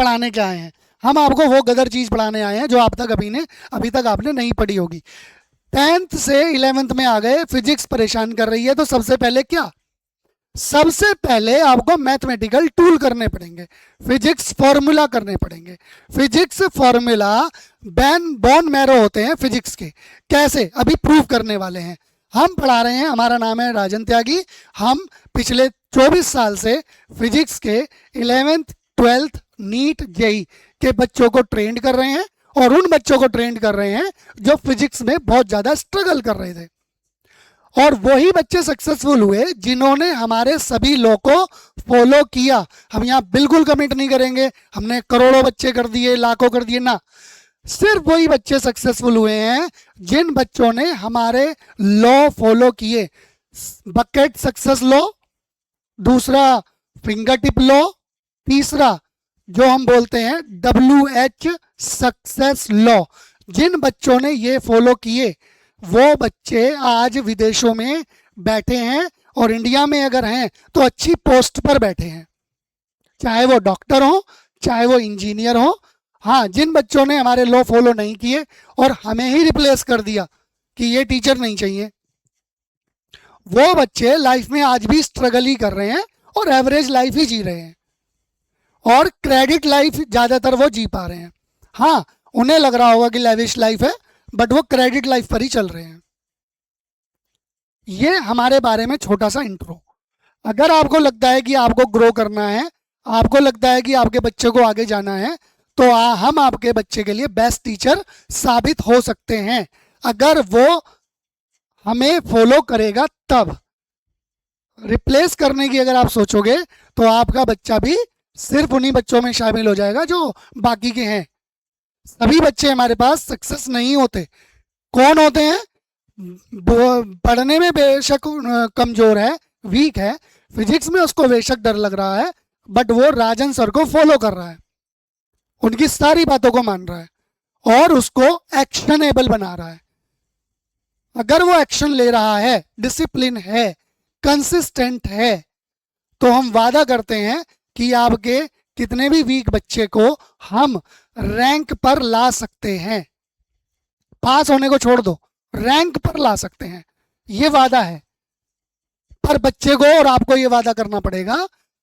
पढ़ाने क्या आए हैं? हम आपको वो गदर चीज पढ़ाने आए हैं जो अभी तक आपने नहीं पढ़ी होगी। 10th से 11th में आ गए, फिजिक्स परेशान कर रही है, तो सबसे पहले क्या? सबसे पहले आपको मैथमेटिकल टूल करने पड़ेंगे, फिजिक्स फॉर्मूला करने पड़ेंगे। फिजिक्स फॉर्मूला बोन मैरो होते हैं फिजिक्स के। कैसे? अभी प्रूव करने वाले हैं। हम पढ़ा रहे हैं, हमारा नाम है राजन त्यागी। हम पिछले 24 साल से फिजिक्स के 11th 12th नीट जेई के बच्चों को ट्रेंड कर रहे हैं, और उन बच्चों को ट्रेंड कर रहे हैं जो फिजिक्स में बहुत ज्यादा स्ट्रगल कर रहे थे। और वही बच्चे सक्सेसफुल हुए जिन्होंने हमारे सभी लॉ को फॉलो किया। हम यहाँ बिल्कुल कमिट नहीं करेंगे हमने करोड़ों बच्चे कर दिए, लाखों कर दिए ना। सिर्फ वही बच्चे सक्सेसफुल हुए हैं जिन बच्चों ने हमारे लॉ फॉलो किए। बकेट सक्सेस लॉ, दूसरा फिंगर टिप लॉ, तीसरा जो हम बोलते हैं WH सक्सेस लॉ। जिन बच्चों ने ये फॉलो किए वो बच्चे आज विदेशों में बैठे हैं, और इंडिया में अगर हैं तो अच्छी पोस्ट पर बैठे हैं, चाहे वो डॉक्टर हो, चाहे वो इंजीनियर हो। हाँ, जिन बच्चों ने हमारे लॉ फॉलो नहीं किए और हमें ही रिप्लेस कर दिया कि ये टीचर नहीं चाहिए, वो बच्चे लाइफ में आज भी स्ट्रगल ही कर रहे हैं और एवरेज लाइफ ही जी रहे हैं, और क्रेडिट लाइफ ज्यादातर वो जी पा रहे हैं। हाँ, उन्हें लग रहा होगा कि लेविश लाइफ है, बट वो क्रेडिट लाइफ पर ही चल रहे हैं। ये हमारे बारे में छोटा सा इंट्रो। अगर आपको लगता है कि आपको ग्रो करना है, आपको लगता है कि आपके बच्चे को आगे जाना है, तो हम आपके बच्चे के लिए बेस्ट टीचर साबित हो सकते हैं, अगर वो हमें फॉलो करेगा तब। रिप्लेस करने की अगर आप सोचोगे तो आपका बच्चा भी सिर्फ उन्हीं बच्चों में शामिल हो जाएगा जो बाकी के हैं। सभी बच्चे हमारे पास सक्सेस नहीं होते। कौन होते हैं? पढ़ने में बेशक कमजोर है, वीक है, फिजिक्स में उसको बेशक डर लग रहा है, बट वो राजन सर को फॉलो कर रहा है, उनकी सारी बातों को मान रहा है और उसको एक्शनेबल बना रहा है। अगर वो एक्शन ले रहा है, डिसिप्लिन है, कंसिस्टेंट है, तो हम वादा करते हैं कि आपके कितने भी वीक बच्चे को हम रैंक पर ला सकते हैं। पास होने को छोड़ दो, रैंक पर ला सकते हैं, ये वादा है। पर बच्चे को और आपको ये वादा करना पड़ेगा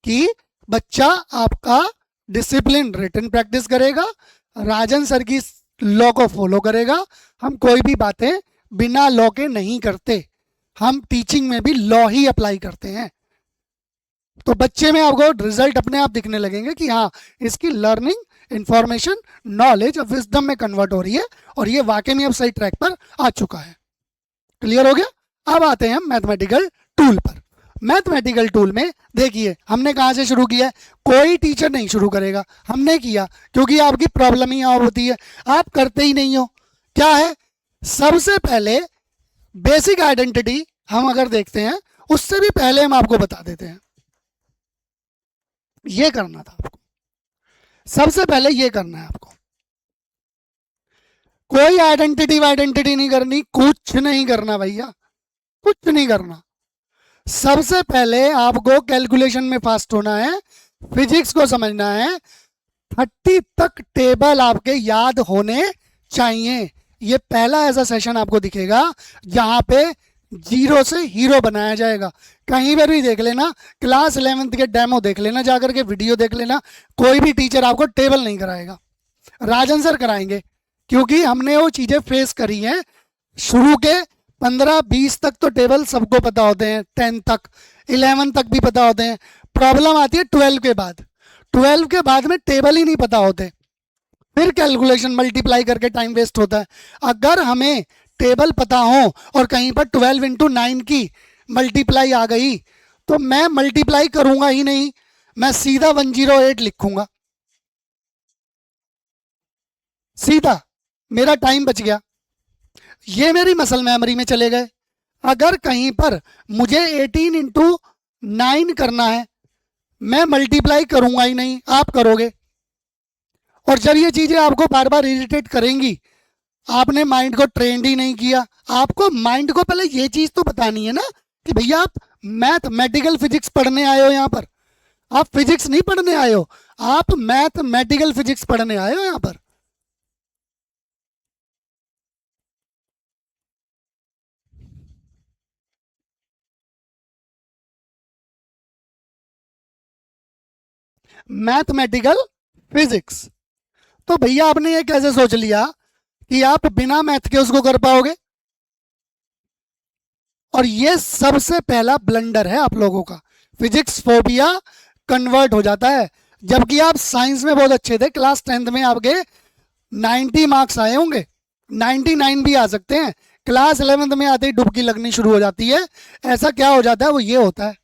कि बच्चा आपका डिसिप्लिन रिटन प्रैक्टिस करेगा, राजन सर की लॉ को फॉलो करेगा। हम कोई भी बातें बिना लॉ के नहीं करते, हम टीचिंग में भी लॉ ही अप्लाई करते हैं। तो बच्चे में आपको रिजल्ट अपने आप दिखने लगेंगे कि हाँ, इसकी लर्निंग, इंफॉर्मेशन, नॉलेज और विजडम में कन्वर्ट हो रही है, और ये वाकई में अब सही ट्रैक पर आ चुका है। क्लियर हो गया? अब आते हैं हम मैथमेटिकल टूल पर। मैथमेटिकल टूल में देखिए हमने कहां से शुरू किया है। कोई टीचर नहीं शुरू करेगा, हमने किया, क्योंकि आपकी प्रॉब्लम ही यहां होती है, आप करते ही नहीं हो। क्या है? सबसे पहले बेसिक आइडेंटिटी हम अगर देखते हैं, उससे भी पहले हम आपको बता देते हैं, ये करना था आपको। सबसे पहले ये करना है आपको, कोई आइडेंटिटी नहीं करनी, कुछ नहीं करना भैया, कुछ नहीं करना। सबसे पहले आपको कैलकुलेशन में फास्ट होना है, फिजिक्स को समझना है। 30 तक टेबल आपके याद होने चाहिए। ये पहला ऐसा सेशन आपको दिखेगा जहां पे जीरो से हीरो बनाया जाएगा। कहीं पर भी देख लेना, क्लास 11th के डेमो देख लेना, जाकर के वीडियो देख लेना, कोई भी टीचर आपको टेबल नहीं कराएगा, राजन सर कराएंगे, क्योंकि हमने वो चीजें फेस करी हैं। शुरू के 15-20 तक तो टेबल सबको पता होते हैं, 10 तक, 11 तक भी पता होते हैं। प्रॉब्लम आती है 12 के बाद। 12 के बाद में टेबल ही नहीं पता होते, फिर कैलकुलेशन मल्टीप्लाई करके टाइम वेस्ट होता है। अगर हमें टेबल पता हो और कहीं पर 12 × 9 की मल्टीप्लाई आ गई, तो मैं मल्टीप्लाई करूंगा ही नहीं, मैं सीधा 108 लिखूंगा, सीधा, मेरा टाइम बच गया, ये मेरी मसल मेमोरी में चले गए। अगर कहीं पर मुझे 18 × 9 करना है, मैं मल्टीप्लाई करूंगा ही नहीं, आप करोगे। और जब ये चीजें आपको बार बार इरिटेट करेंगी, आपने माइंड को ट्रेंड ही नहीं किया। आपको माइंड को पहले ये चीज तो बतानी है ना कि भैया आप मैथमेटिकल फिजिक्स पढ़ने आए हो, यहाँ पर आप फिजिक्स नहीं पढ़ने आए हो, आप मैथमेटिकल फिजिक्स पढ़ने आए हो यहां पर। Mathematical physics. तो भैया आपने ये कैसे सोच लिया कि आप बिना मैथ के उसको कर पाओगे? और ये सबसे पहला ब्लंडर है आप लोगों का, फिजिक्स फोबिया कन्वर्ट हो जाता है। जबकि आप साइंस में बहुत अच्छे थे, क्लास 10th में आपके 90 मार्क्स आए होंगे, 99 भी आ सकते हैं। क्लास 11th में आते ही डुबकी लगनी शुरू हो जाती है। ऐसा क्या हो जाता है? वो ये होता है,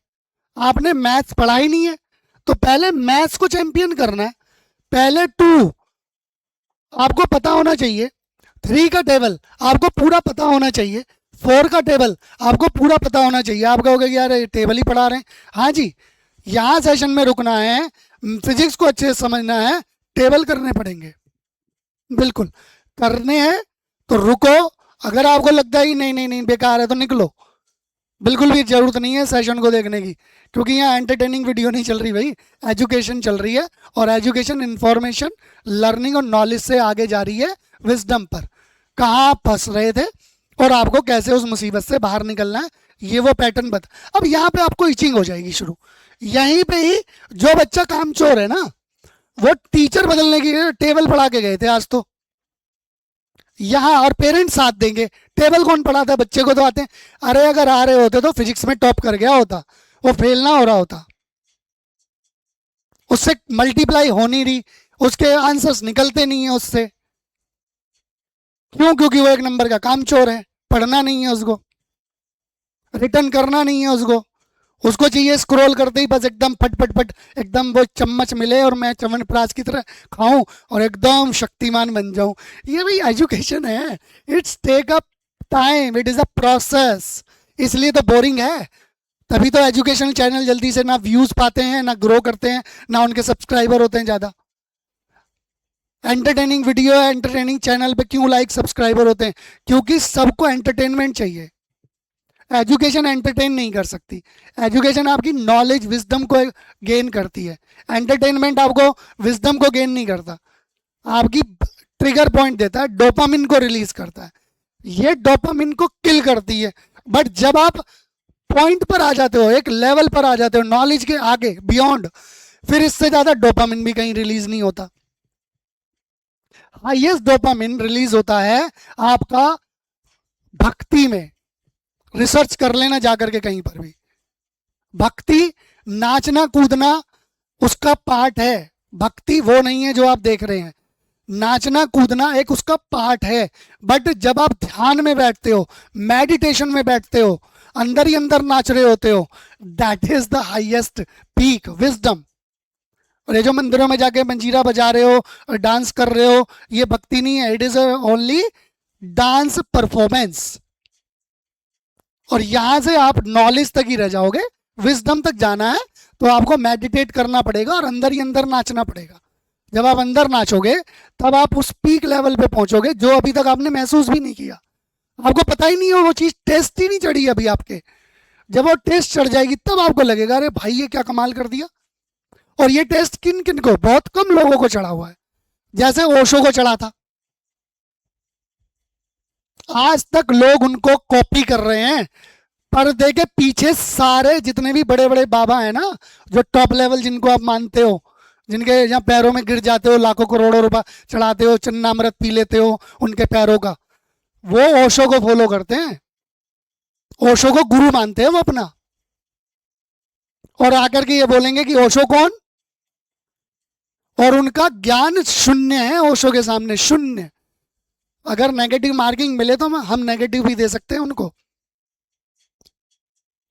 आपने मैथ्स पढ़ा ही नहीं है। तो पहले मैथ्स को चैंपियन करना है। पहले 2 आपको पता होना चाहिए, 3 का टेबल आपको पूरा पता होना चाहिए, 4 का टेबल आपको पूरा पता होना चाहिए। आप कहोगे कि यार टेबल ही पढ़ा रहे हैं। हाँ जी, यहाँ सेशन में रुकना है, फिजिक्स को अच्छे से समझना है, टेबल करने पड़ेंगे। बिल्कुल करने हैं तो रुको। अगर आपको लगता है कि नहीं नहीं नहीं बेकार है तो निकलो। बिल्कुल भी जरूरत नहीं है सेशन को देखने की, क्योंकि यहाँ एंटरटेनिंग वीडियो नहीं चल रही भाई, एजुकेशन चल रही है। और एजुकेशन इंफॉर्मेशन लर्निंग और नॉलेज से आगे जा रही है विजडम पर। कहाँ आप फंस रहे थे और आपको कैसे उस मुसीबत से बाहर निकलना है, ये वो पैटर्न बता। अब यहाँ पे आपको इचिंग हो जाएगी शुरू। यहीं पे ही जो बच्चा कामचोर है ना, वो टीचर बदलने की टेबल पढ़ा के गए थे आज तो यहाँ, और पेरेंट्स साथ देंगे। टेबल कौन पढ़ाता है? बच्चे को तो आते हैं। अरे अगर आ रहे होते तो फिजिक्स में टॉप कर गया होता, वो फेल ना हो रहा होता, उससे मल्टीप्लाई हो नहीं रही, उसके आंसर्स निकलते नहीं है उससे। क्यों? क्योंकि वो एक नंबर का कामचोर है, पढ़ना नहीं है उसको, रिटर्न करना नहीं है उसको। उसको चाहिए स्क्रॉल करते ही बस एकदम फट फट फट, एकदम वो चम्मच मिले और मैं च्यवनप्राश की तरह खाऊं और एकदम शक्तिमान बन जाऊं। ये भाई एजुकेशन है, it's take up time, it is a process. इसलिए तो बोरिंग है। तभी तो एजुकेशनल चैनल जल्दी से ना व्यूज पाते हैं, ना ग्रो करते हैं, ना उनके सब्सक्राइबर होते हैं ज़्यादा। एंटरटेनिंग वीडियो है, एंटरटेनिंग चैनल पे क्यों लाइक सब्सक्राइबर होते हैं? क्योंकि सबको एंटरटेनमेंट चाहिए। एजुकेशन एंटरटेन नहीं कर सकती। एजुकेशन आपकी नॉलेज विजडम को गेन करती है, एंटरटेनमेंट आपको विजडम को गेन नहीं करता। आपकी ट्रिगर पॉइंट देता है, डोपामिन को रिलीज करता है, ये डोपामिन को किल करती है। बट जब आप पॉइंट पर आ जाते हो, एक लेवल पर आ जाते हो नॉलेज के आगे बियॉन्ड, फिर इससे ज्यादा डोपामिन भी कहीं रिलीज नहीं होता। हाईएस्ट डोपामिन रिलीज होता है आपका भक्ति में। रिसर्च कर लेना जाकर के कहीं पर भी। भक्ति नाचना कूदना उसका पार्ट है, भक्ति वो नहीं है जो आप देख रहे हैं। नाचना कूदना एक उसका पार्ट है। बट जब आप ध्यान में बैठते हो, मेडिटेशन में बैठते हो, अंदर ही अंदर नाच रहे होते हो, that is the highest peak wisdom. और ये जो मंदिरों में जाके मंजीरा बजा रहे हो और डांस कर रहे हो, ये भक्ति नहीं है, it is only dance performance. और यहां से आप नॉलेज तक ही रह जाओगे। विजडम तक जाना है तो आपको मेडिटेट करना पड़ेगा और अंदर ही अंदर नाचना पड़ेगा। जब आप अंदर नाचोगे तब आप उस पीक लेवल पे पहुंचोगे जो अभी तक आपने महसूस भी नहीं किया। आपको पता ही नहीं हो, वो चीज टेस्ट ही नहीं चढ़ी अभी आपके। जब वो टेस्ट चढ़ जाएगी तब आपको लगेगा अरे भाई ये क्या कमाल कर दिया। और ये टेस्ट किन किन को? बहुत कम लोगों को चढ़ा हुआ है। जैसे ओशो को चढ़ा था, आज तक लोग उनको कॉपी कर रहे हैं। पर्दे के पीछे सारे जितने भी बड़े बड़े बाबा हैं ना, जो टॉप लेवल जिनको आप मानते हो, जिनके यहाँ पैरों में गिर जाते हो, लाखों करोड़ों रुपए चढ़ाते हो, चन्नामृत पी लेते हो उनके पैरों का, वो ओशो को फॉलो करते हैं, ओशो को गुरु मानते हैं वो अपना। और आकर के ये बोलेंगे कि ओशो कौन? और उनका ज्ञान शून्य है ओशो के सामने, शून्य। अगर नेगेटिव मार्किंग मिले तो हम नेगेटिव भी दे सकते हैं उनको।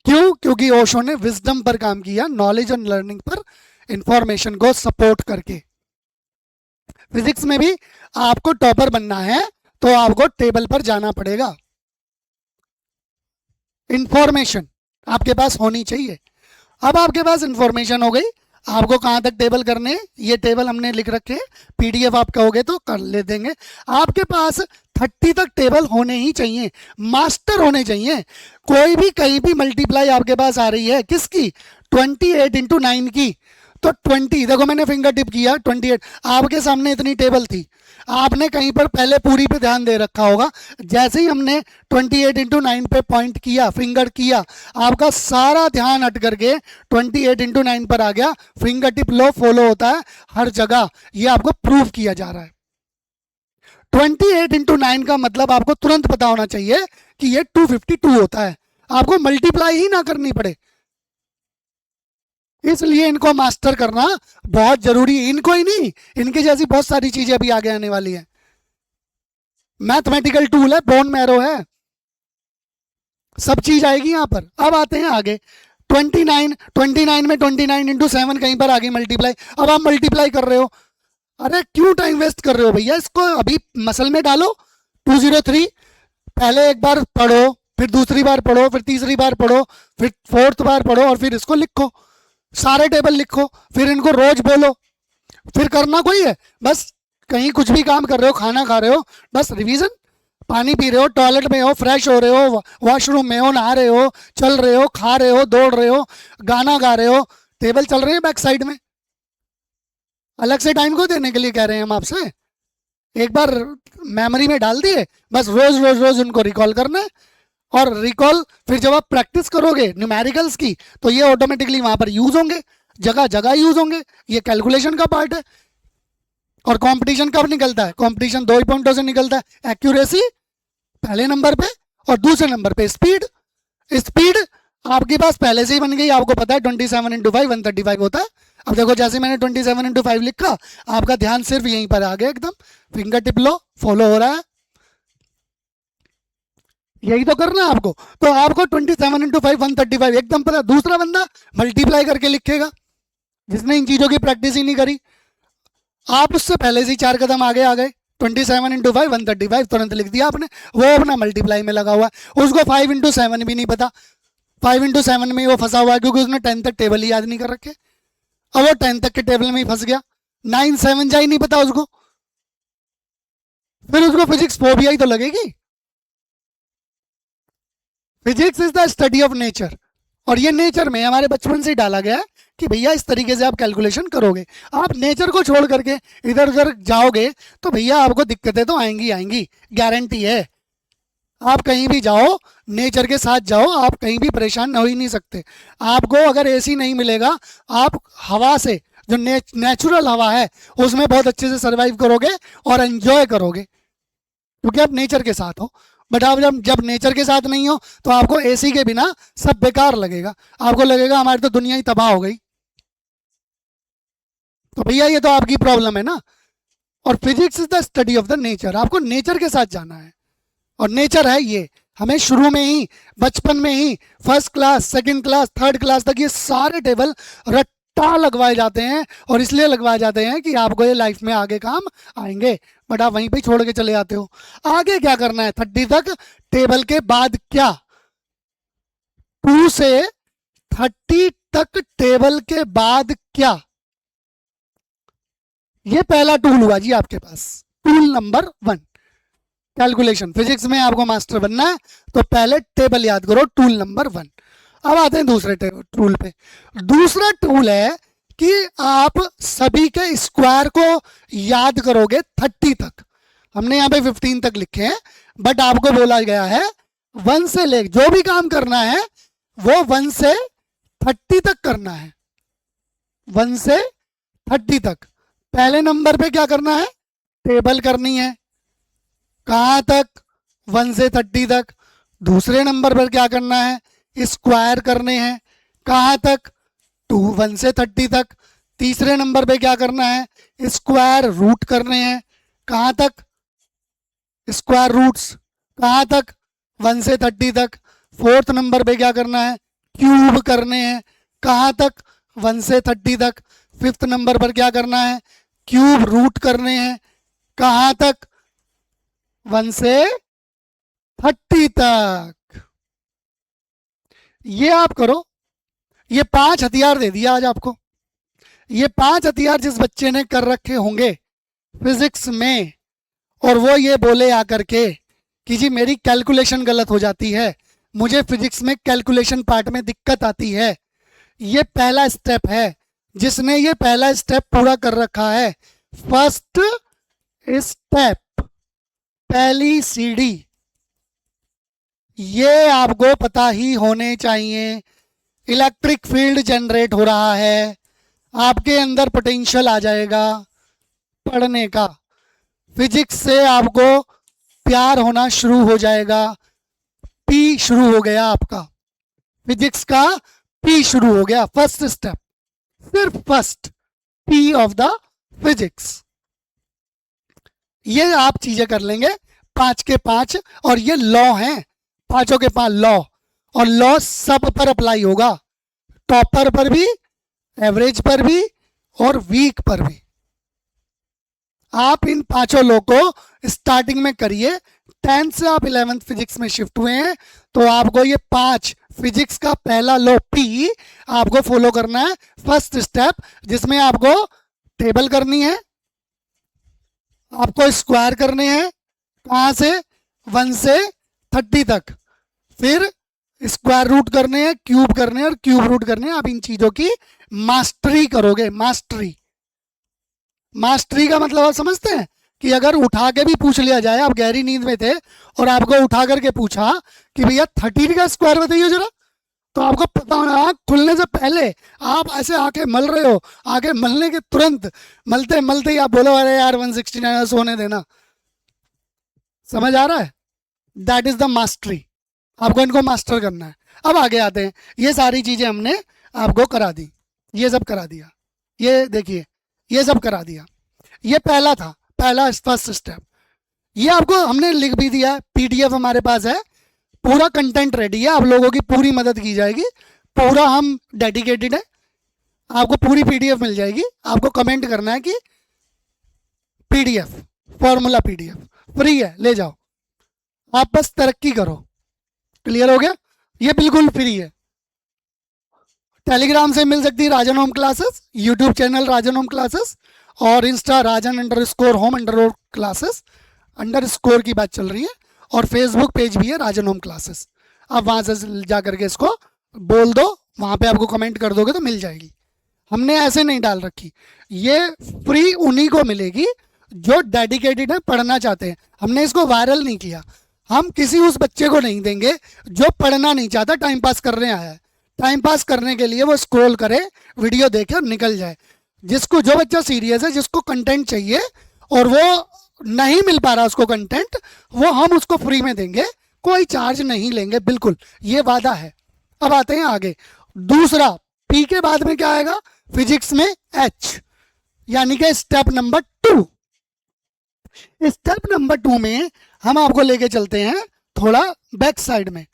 क्यों? क्योंकि ओशो ने विजडम पर काम किया, नॉलेज और लर्निंग पर, इंफॉर्मेशन को सपोर्ट करके। फिजिक्स में भी आपको टॉपर बनना है तो आपको टेबल पर जाना पड़ेगा। इंफॉर्मेशन आपके पास होनी चाहिए। अब आपके पास इंफॉर्मेशन हो गई, आपको कहां तक टेबल करने, ये टेबल हमने लिख रखे, पीडीएफ आप कहोगे तो कर ले देंगे। आपके पास 30 तक टेबल होने ही चाहिए, मास्टर होने चाहिए। कोई भी कहीं भी मल्टीप्लाई आपके पास आ रही है किसकी? 28 × 9 की, तो 20, देखो मैंने फिंगर टिप किया 28, आपके सामने इतनी टेबल थी, आपने कहीं पर पहले पूरी पे ध्यान दे रखा होगा, जैसे ही हमने 28 इंटू 9 पे पॉइंट किया, फिंगर किया, आपका सारा ध्यान हट करके 28 इंटू 9 पर आ गया। फिंगर टिप लो फॉलो होता है हर जगह, ये आपको प्रूव किया जा रहा है। 28 इंटू 9 का मतलब आपको तुरंत पता होना चाहिए कि ये 252 होता है, आपको मल्टीप्लाई ही ना करनी पड़े। इसलिए इनको मास्टर करना बहुत जरूरी है, इनको ही नहीं, इनके जैसी बहुत सारी चीजें अभी आगे आने वाली है। मैथमेटिकल टूल है, बोन मैरो है, सब चीज आएगी यहां पर। अब आते हैं आगे 29 में 29 इंटू 7 कहीं पर आगे मल्टीप्लाई। अब आप मल्टीप्लाई कर रहे हो, अरे क्यों टाइम वेस्ट कर रहे हो भैया, इसको अभी मसल में डालो। 203 पहले एक बार पढ़ो, फिर दूसरी बार पढ़ो, फिर तीसरी बार पढ़ो, फिर फोर्थ बार पढ़ो, और फिर इसको लिखो, सारे टेबल लिखो, फिर इनको रोज बोलो। फिर करना कोई है, बस कहीं कुछ भी काम कर रहे हो, खाना खा रहे हो, बस रिवीजन, पानी पी रहे हो, टॉयलेट में हो, फ्रेश हो रहे हो, वॉशरूम में हो, नहा रहे हो, चल रहे हो, खा रहे हो, दौड़ रहे हो, गाना गा रहे हो, टेबल चल रहे हैं बैक साइड में। अलग से टाइम को देने के लिए कह रहे हैं हम आपसे, एक बार मेमोरी में डाल दिए, बस रोज रोज रोज उनको रिकॉल करना है। और रिकॉल फिर जब आप प्रैक्टिस करोगे न्यूमेरिकल्स की, तो ये ऑटोमेटिकली वहां पर यूज होंगे, जगह जगह यूज होंगे, ये कैलकुलेशन का पार्ट है। और कंपटीशन कब निकलता है, कंपटीशन 2 ही पॉइंटों से निकलता है, एक्यूरेसी पहले नंबर पे और दूसरे नंबर पे स्पीड। स्पीड आपके पास पहले से ही बन गई, आपको पता है 27 इंटू 5 135 होता है। अब देखो जैसे मैंने 27 इंटू 5 लिखा, आपका ध्यान सिर्फ यहीं पर आ गया एकदम, फिंगर टिप लो फॉलो हो रहा है, यही तो करना है आपको। तो आपको 27 इंटू 5 135 एकदम पता। दूसरा बंदा मल्टीप्लाई करके लिखेगा जिसने इन चीजों की प्रैक्टिस ही नहीं करी, आप उससे पहले से ही 4 कदम आगे आ गए। 27 इंटू 5 135 तुरंत लिख दिया आपने, वो अपना मल्टीप्लाई में लगा हुआ है, उसको 5 इंटू 7 भी नहीं पता, 5 इंटू 7 में वो फंसा हुआ है क्योंकि उसने 10 तक टेबल ही याद नहीं कर रखे। अब वो 10 तक के टेबल में ही फंस गया, 9 7 जा ही नहीं पता उसको, फिर उसको फिजिक्स फोबिया ही तो लगेगी। Physics is the study of nature, और ये नेचर में हमारे बचपन से ही डाला गया है कि भैया इस तरीके से आप कैलकुलेशन करोगे। आप नेचर को छोड़ करके इधर उधर जाओगे तो भैया आपको दिक्कतें तो आएंगी आएंगी, गारंटी है। आप कहीं भी जाओ, नेचर के साथ जाओ, आप कहीं भी परेशान हो ही नहीं सकते। आपको अगर एसी नहीं मिलेगा, आप हवा से, जो नेचुरल हवा है उसमें बहुत अच्छे से सर्वाइव करोगे और एंजॉय करोगे क्योंकि आप नेचर के साथ हो। बट आप जब नेचर के साथ नहीं हो तो आपको एसी के बिना सब बेकार लगेगा, आपको लगेगा हमारी तो दुनिया ही तबाह हो गई। तो भैया ये तो आपकी प्रॉब्लम है ना। और physics is the study of the nature, आपको नेचर के साथ जाना है, और नेचर है ये। हमें शुरू में ही, बचपन में ही, first class, second class, third class तक ये सारे टेबल रट्टा लगवाए जाते हैं, और इसलिए लगवाए जाते हैं कि आपको ये लाइफ में आगे काम आएंगे। बट आप वहीं पे छोड़ के चले जाते हो। आगे क्या करना है 30 तक, टेबल के बाद क्या, 2 से 30 तक टेबल के बाद क्या, ये पहला टूल हुआ जी आपके पास, टूल नंबर 1 कैलकुलेशन। फिजिक्स में आपको मास्टर बनना है तो पहले टेबल याद करो, टूल नंबर 1। अब आते हैं दूसरे टूल पे। दूसरा टूल है कि आप सभी के स्क्वायर को याद करोगे 30 तक। हमने यहाँ पे 15 तक लिखे हैं, बट आपको बोला गया है 1 से ले, जो भी काम करना है वो 1 से 30 तक करना है, 1 से 30 तक। पहले नंबर पे क्या करना है, टेबल करनी है, कहां तक, 1 से 30 तक। दूसरे नंबर पर क्या करना है, स्क्वायर करने हैं, कहां तक, 1 से 30 तक। तीसरे नंबर पे क्या करना है, स्क्वायर रूट करने हैं, कहां तक, स्क्वायर रूट्स, कहां तक, 1 से 30 तक। फोर्थ नंबर पे क्या करना है, क्यूब करने हैं, कहां तक, 1 से 30 तक। फिफ्थ नंबर पर क्या करना है, क्यूब रूट करने हैं, कहां तक, 1 से 30 तक। ये आप करो। ये 5 हथियार दे दिया आज आपको। ये 5 हथियार जिस बच्चे ने कर रखे होंगे फिजिक्स में, और वो ये बोले आकर के कि जी मेरी कैलकुलेशन गलत हो जाती है, मुझे फिजिक्स में कैलकुलेशन पार्ट में दिक्कत आती है, ये पहला स्टेप है। जिसने ये पहला स्टेप पूरा कर रखा है, फर्स्ट स्टेप, पहली सीढ़ी, ये आपको पता ही होने चाहिए। इलेक्ट्रिक फील्ड जनरेट हो रहा है, आपके अंदर पोटेंशियल आ जाएगा पढ़ने का, फिजिक्स से आपको प्यार होना शुरू हो जाएगा, पी शुरू हो गया आपका, फिजिक्स का पी शुरू हो गया। फर्स्ट स्टेप, सिर्फ first P of the physics. ये आप चीजें कर लेंगे 5 के 5, और ये लॉ हैं, 5 के 5 लॉ, और लॉ सब पर अप्लाई होगा, टॉपर पर भी, एवरेज पर भी, और वीक पर भी। आप इन 5 लॉ को स्टार्टिंग में करिए। 10th से आप 11th फिजिक्स में शिफ्ट हुए हैं, तो आपको ये 5 फिजिक्स का पहला लॉ पी आपको फॉलो करना है, फर्स्ट स्टेप, जिसमें आपको टेबल करनी है, आपको स्क्वायर करने हैं, कहां से, 1 से 30 तक, फिर स्क्वायर रूट करने हैं, क्यूब करने हैं और क्यूब रूट करने हैं। आप इन चीजों की मास्टरी करोगे। मास्टरी, मास्टरी का मतलब आप समझते हैं कि अगर उठा के भी पूछ लिया जाए, आप गहरी नींद में थे और आपको उठा करके पूछा कि भैया 30 का स्क्वायर बताइए जरा, तो आपको पता होना, आँख खुलने से पहले आप ऐसे आंखें मल रहे हो, आंखें मलने के तुरंत, मलते मलते ही आप बोलो अरे यार 169 सोने देना। समझ आ रहा है? That is the mastery. आपको इनको मास्टर करना है। अब आगे आते हैं। ये सारी चीजें हमने आपको करा दी, ये सब करा दिया, ये देखिए ये सब करा दिया। ये पहला था, पहला फर्स्ट स्टेप। ये आपको हमने लिख भी दिया है, पीडीएफ हमारे पास है, पूरा कंटेंट रेडी है, आप लोगों की पूरी मदद की जाएगी, पूरा हम डेडिकेटेड है, आपको पूरी पीडीएफ मिल जाएगी। आपको कमेंट करना है कि पीडीएफ, फॉर्मूला पीडीएफ फ्री है, ले जाओ, आप बस तरक्की करो। क्लियर हो गया? ये बिल्कुल फ्री है। टेलीग्राम से मिल सकती है राजन होम क्लासेस, यूट्यूब चैनल राजन होम क्लासेस, और इंस्टा राजन_होम_क्लासेस, अंडरस्कोर की बात चल रही है, और फेसबुक पेज भी है राजन होम क्लासेस। आप वहां से जा करके इसको बोल दो, वहां पे आपको कमेंट कर दोगे तो मिल जाएगी। हमने ऐसे नहीं डाल रखी, ये फ्री उन्हीं को मिलेगी जो डेडिकेटेड है, पढ़ना चाहते हैं। हमने इसको वायरल नहीं किया, हम किसी उस बच्चे को नहीं देंगे जो पढ़ना नहीं चाहता, टाइम पास करने आया है। टाइम पास करने के लिए वो स्क्रॉल करे, वीडियो देखे और निकल जाए। जिसको, जो बच्चा सीरियस है, जिसको कंटेंट चाहिए और वो नहीं मिल पा रहा उसको कंटेंट, वो हम उसको फ्री में देंगे, कोई चार्ज नहीं लेंगे, बिल्कुल, ये वादा है। अब आते हैं आगे। दूसरा, पी के बाद में क्या आएगा फिजिक्स में? एच, यानी कि स्टेप नंबर 2। स्टेप नंबर 2 में हम आपको लेके चलते हैं थोड़ा बैक साइड में,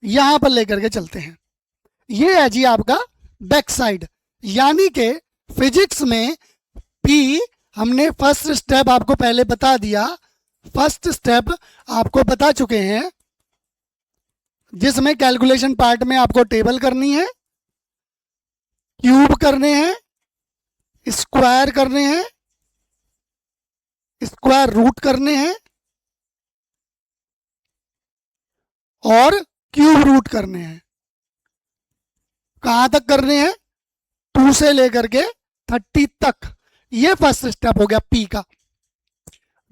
यहां पर लेकर के चलते हैं। ये है जी आपका बैक साइड, यानी कि फिजिक्स में पी हमने फर्स्ट स्टेप आपको पहले बता दिया, फर्स्ट स्टेप आपको बता चुके हैं, जिसमें कैलकुलेशन पार्ट में आपको टेबल करनी है, क्यूब करने हैं, स्क्वायर करने हैं, स्क्वायर रूट करने हैं और क्यूब रूट करने हैं। कहां तक करने हैं? 2 से लेकर के 30 तक। ये फर्स्ट स्टेप हो गया पी का।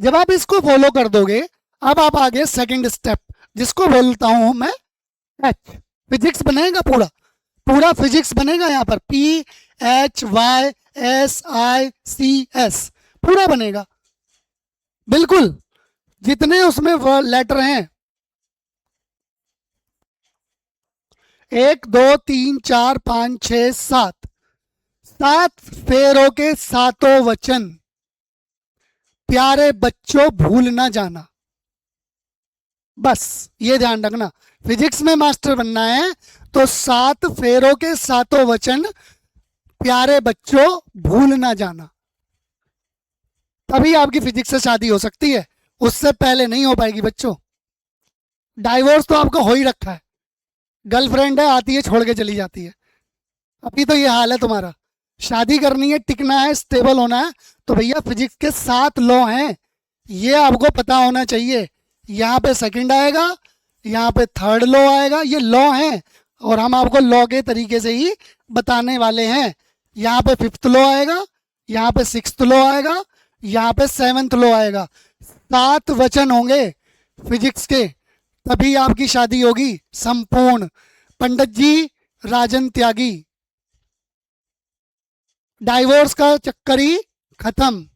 जब आप इसको फॉलो कर दोगे, अब आप आगे सेकंड स्टेप, जिसको बोलता हूं मैं एच। फिजिक्स बनेगा, पूरा पूरा फिजिक्स बनेगा यहां पर, P H Y S I C S पूरा बनेगा, बिल्कुल, जितने उसमें लेटर हैं, 1 2 3 4 5 6 7, 7 फेरों के सातों वचन, प्यारे बच्चों भूल ना जाना। बस ये ध्यान रखना, फिजिक्स में मास्टर बनना है तो 7 फेरों के सातों वचन, प्यारे बच्चों भूल ना जाना। तभी आपकी फिजिक्स से शादी हो सकती है, उससे पहले नहीं हो पाएगी बच्चों। डाइवोर्स तो आपका हो ही रखा है, गर्लफ्रेंड है, आती है छोड़ के चली जाती है, अभी तो ये हाल है तुम्हारा। शादी करनी है, टिकना है, स्टेबल होना है, तो भैया फिजिक्स के 7 लॉ हैं, ये आपको पता होना चाहिए। यहाँ पे सेकंड आएगा, यहाँ पे थर्ड लॉ आएगा, ये लॉ हैं और हम आपको लॉ के तरीके से ही बताने वाले हैं। यहाँ पे 5th लॉ आएगा, यहाँ पे 6th लॉ आएगा, यहाँ पे 7th लॉ आएगा। 7 वचन होंगे फिजिक्स के, तभी आपकी शादी होगी संपूर्ण। पंडित जी राजन त्यागी, डाइवोर्स का चक्कर ही खत्म।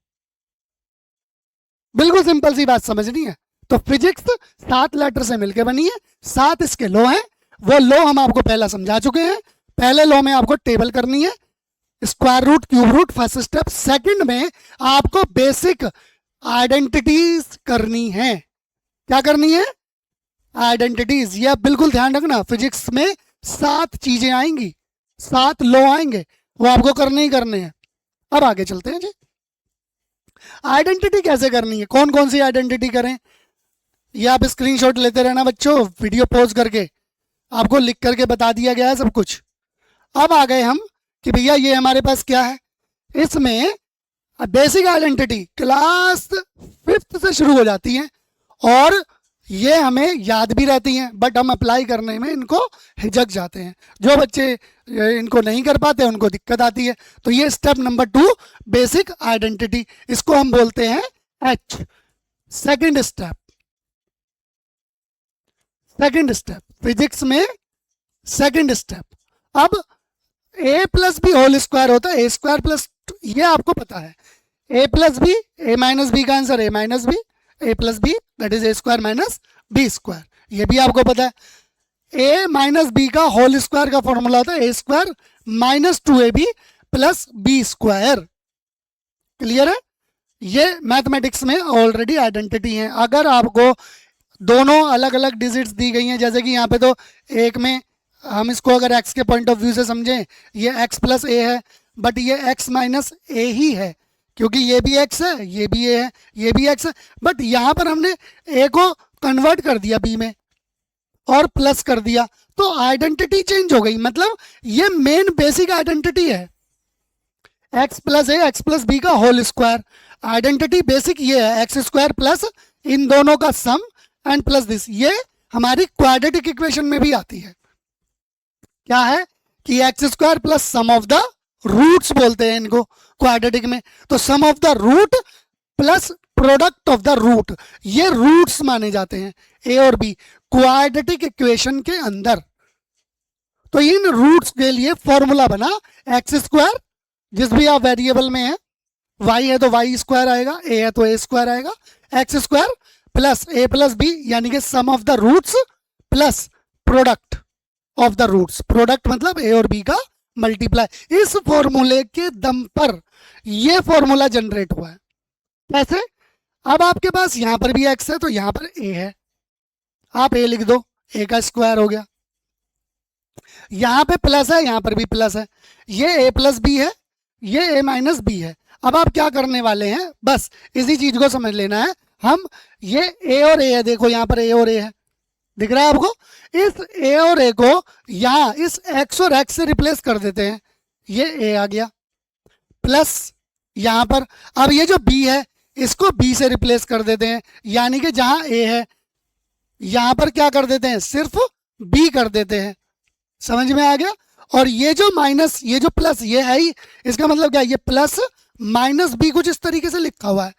बिल्कुल सिंपल सी बात समझनी है। तो फिजिक्स 7 लेटर से मिलकर बनी है, 7 इसके लॉ हैं। वो लॉ हम आपको पहला समझा चुके हैं। पहले लॉ में आपको टेबल करनी है, square root, cube root, first step. Second में आपको बेसिक आइडेंटिटीज करनी है। क्या करनी है? आइडेंटिटीज। ये बिल्कुल ध्यान रखना, फिजिक्स में 7 चीजें आएंगी, 7 लॉ आएंगे, वो आपको करने ही करने हैं। अब आगे चलते हैं जी। आइडेंटिटी कैसे करनी है, कौन कौन सी आइडेंटिटी करें, ये आप स्क्रीनशॉट लेते रहना बच्चों, वीडियो पॉज करके आपको लिख करके बता दिया गया है सब कुछ। अब आ गए हम कि भैया ये हमारे पास क्या है, इसमें बेसिक आइडेंटिटी क्लास 5th से शुरू हो जाती है और ये हमें याद भी रहती हैं, बट हम अप्लाई करने में इनको हिचक जाते हैं। जो बच्चे इनको नहीं कर पाते उनको दिक्कत आती है। तो ये स्टेप नंबर 2 बेसिक आइडेंटिटी, इसको हम बोलते हैं H। सेकंड स्टेप फिजिक्स में सेकंड स्टेप, अब a plus B whole square होता है, ए स्क्वायर प्लस, ये आपको पता है। a plus B, A minus B का answer a minus B, A plus B that is A square minus B square, ये भी आपको पता है। a माइनस बी का होल स्क्वायर का फॉर्मूला होता है A square minus 2ab plus B square. Clear है? ये मैथमेटिक्स में ऑलरेडी आइडेंटिटी है। अगर आपको दोनों अलग अलग डिजिट्स दी गई हैं, जैसे कि यहाँ पे तो एक में हम इसको अगर x के पॉइंट ऑफ व्यू से समझें, ये x प्लस ए है, बट ये x माइनस ए ही है, क्योंकि ये भी x है, ये भी a है, ये भी x है, बट यहाँ पर हमने a को कन्वर्ट कर दिया b में और प्लस कर दिया, तो आइडेंटिटी चेंज हो गई। मतलब ये मेन बेसिक आइडेंटिटी है, x प्लस ए, एक्स प्लस बी का होल स्क्वायर। आइडेंटिटी बेसिक ये है, एक्स स्क्वायर प्लस इन दोनों का सम एंड प्लस दिस। ये हमारी क्वाड्रेटिक इक्वेशन में भी आती है। क्या है कि X square plus sum of the roots बोलते हैं इनको क्वाड्रेटिक में। तो sum of the root plus product of the root, ये रूट्स माने जाते हैं ए और बी क्वाड्रेटिक इक्वेशन के अंदर। तो इन रूट्स के लिए फॉर्मूला बना एक्स स्क्वायर, जिस भी आप वेरिएबल में है, y है तो y स्क्वायर आएगा, a है तो a स्क्वायर आएगा, X square plus a plus B यानी कि sum of the roots plus product of the roots. Product मतलब a और b का मल्टीप्लाई। इस फॉर्मूले के दम पर ये फॉर्मूला जनरेट हुआ है। कैसे? अब आपके पास यहां पर भी x है तो यहां पर a है, आप a लिख दो, a का स्क्वायर हो गया। यहां पे प्लस है, यहां पर भी प्लस है, ये a प्लस बी है, ये a माइनस बी है। अब आप क्या करने वाले हैं, बस इसी चीज को समझ लेना है। हम ये a और a है, देखो यहां पर a और a है, दिख रहा है आपको? इस a और a को यहां इस x और x से रिप्लेस कर देते हैं, ये a आ गया प्लस यहां पर। अब ये जो b है इसको b से रिप्लेस कर देते हैं, यानी कि जहां a है यहां पर क्या कर देते हैं, सिर्फ b कर देते हैं। समझ में आ गया? और ये जो माइनस, ये जो प्लस, ये है ही, इसका मतलब क्या है, ये प्लस माइनस बी कुछ इस तरीके से लिखा हुआ है,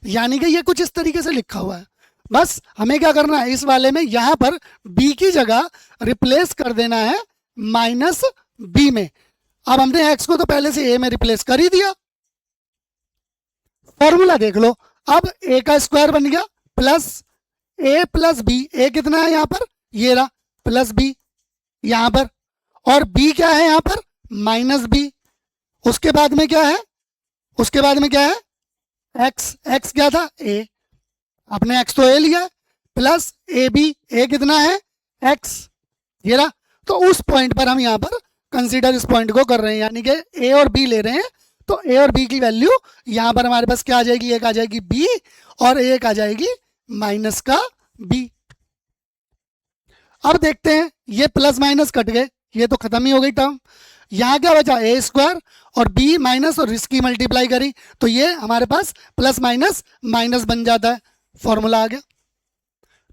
यानी कि ये कुछ इस तरीके से लिखा हुआ है। बस हमें क्या करना है, इस वाले में यहां पर b की जगह रिप्लेस कर देना है माइनस b में। अब हमने x को तो पहले से a में रिप्लेस कर ही दिया। फॉर्मूला देख लो, अब a का स्क्वायर बन गया plus a plus B, a कितना है यहां पर, ये रहा, प्लस b यहां पर, और b क्या है यहां पर, माइनस b। उसके बाद में क्या है, उसके बाद में क्या है, x, x क्या था, a, आपने x तो a लिया प्लस ए बी, a कितना है, x, ये रहा। तो उस पॉइंट पर हम यहाँ पर कंसीडर इस पॉइंट को कर रहे हैं, यानी कि a और b ले रहे हैं। तो a और b की वैल्यू यहाँ पर हमारे पास क्या आ जाएगी, एक आ जाएगी b और एक आ जाएगी माइनस का b। अब देखते हैं, ये प्लस माइनस कट गए, ये तो खत्म ही हो गई टर्म। यहाँ क्या बचा, ए स्क्वायर और बी माइनस और इसकी मल्टीप्लाई करी तो ये हमारे पास प्लस माइनस माइनस बन जाता है, फॉर्मूला आ गया।